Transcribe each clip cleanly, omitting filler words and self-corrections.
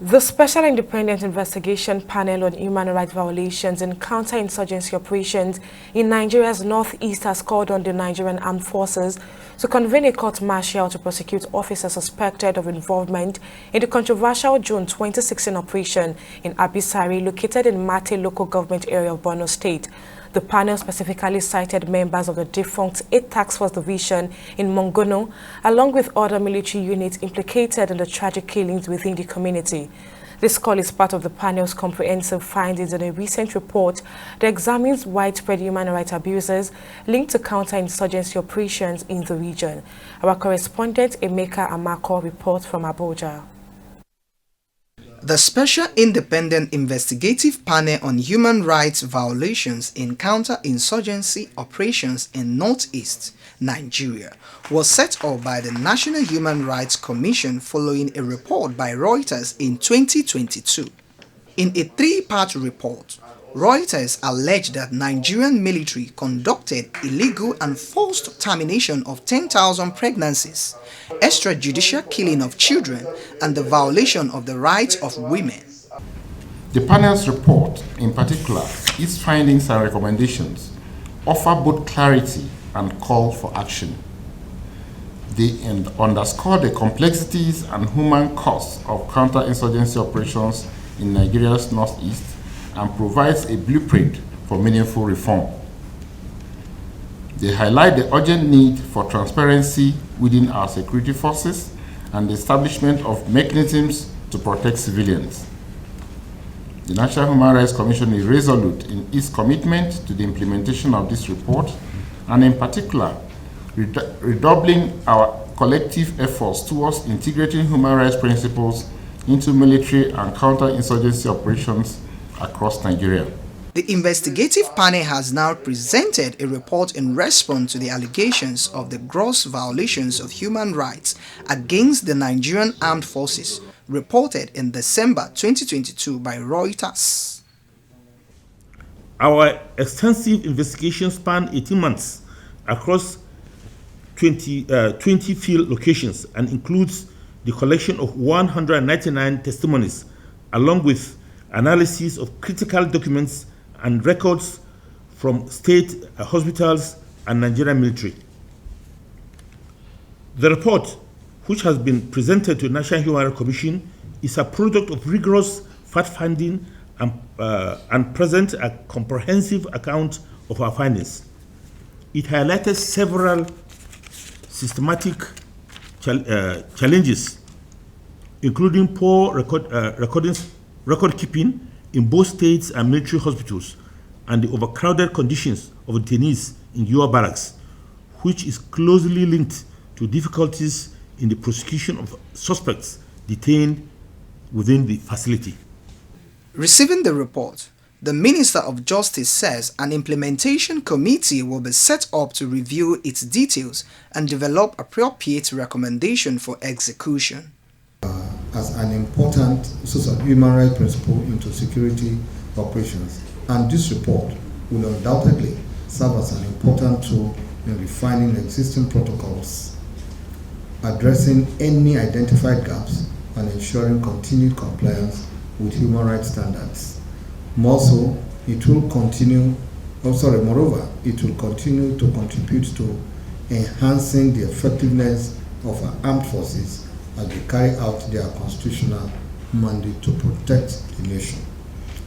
The Special Independent Investigation Panel on Human Rights Violations and Counter-Insurgency Operations in Nigeria's northeast has called on the Nigerian Armed Forces to convene a court-martial to prosecute officers suspected of involvement in the controversial June 2016 operation in Abisari, located in Mate local government area of Borno State. The panel specifically cited members of the defunct 8th Task Force Division in Mongono, along with other military units implicated in the tragic killings within the community. This call is part of the panel's comprehensive findings in a recent report that examines widespread human rights abuses linked to counter-insurgency operations in the region. Our correspondent Emeka Amako reports from Abuja. The Special Independent Investigative Panel on Human Rights Violations in Counter-Insurgency Operations in Northeast Nigeria was set up by the National Human Rights Commission following a report by Reuters in 2022. In a three-part report, Reuters alleged that Nigerian military conducted illegal and forced termination of 10,000 pregnancies, extrajudicial killing of children, and the violation of the rights of women. The panel's report, in particular, its findings and recommendations, offer both clarity and call for action. They underscore the complexities and human costs of counter-insurgency operations in Nigeria's northeast and provides a blueprint for meaningful reform. They highlight the urgent need for transparency within our security forces and the establishment of mechanisms to protect civilians. The National Human Rights Commission is resolute in its commitment to the implementation of this report, and in particular, redoubling our collective efforts towards integrating human rights principles into military and counter-insurgency operations across Nigeria. The investigative panel has now presented a report in response to the allegations of the gross violations of human rights against the Nigerian Armed Forces, reported in December 2022 by Reuters. Our extensive investigation spanned 18 months across 20 field locations and includes the collection of 199 testimonies, along with analysis of critical documents and records from state hospitals and Nigerian military. The report, which has been presented to the National Human Rights Commission, is a product of rigorous fact-finding and presents a comprehensive account of our findings. It highlighted several systematic challenges, including poor record keeping in both states and military hospitals, and the overcrowded conditions of detainees in UR barracks, which is closely linked to difficulties in the prosecution of suspects detained within the facility. Receiving the report, the Minister of Justice says an implementation committee will be set up to review its details and develop appropriate recommendation for execution. As an important source of human rights principle into security operations, and this report will undoubtedly serve as an important tool in refining existing protocols, addressing any identified gaps, and ensuring continued compliance with human rights standards. Moreover, it will continue to contribute to enhancing the effectiveness of our armed forces as they carry out their constitutional mandate to protect the nation.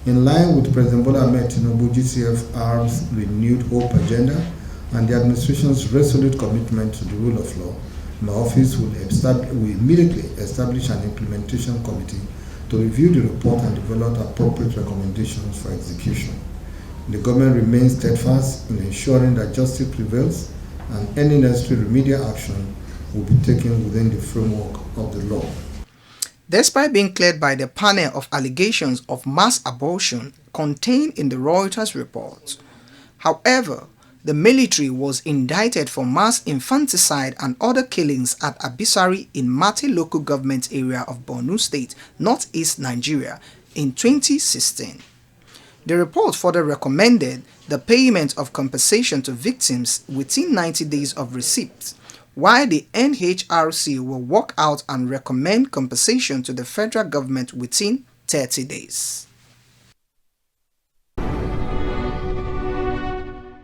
In line with President Bola Ahmed Tinubu GCFR's renewed hope agenda and the administration's resolute commitment to the rule of law, my office will immediately establish an implementation committee to review the report and develop appropriate recommendations for execution. The government remains steadfast in ensuring that justice prevails and any necessary remedial action will be taken within the framework of the law. Despite being cleared by the panel of allegations of mass abortion contained in the Reuters report, however, the military was indicted for mass infanticide and other killings at Abisari in Mate local government area of Borno State, northeast Nigeria, in 2016. The report further recommended the payment of compensation to victims within 90 days of receipt, while the NHRC will work out and recommend compensation to the federal government within 30 days.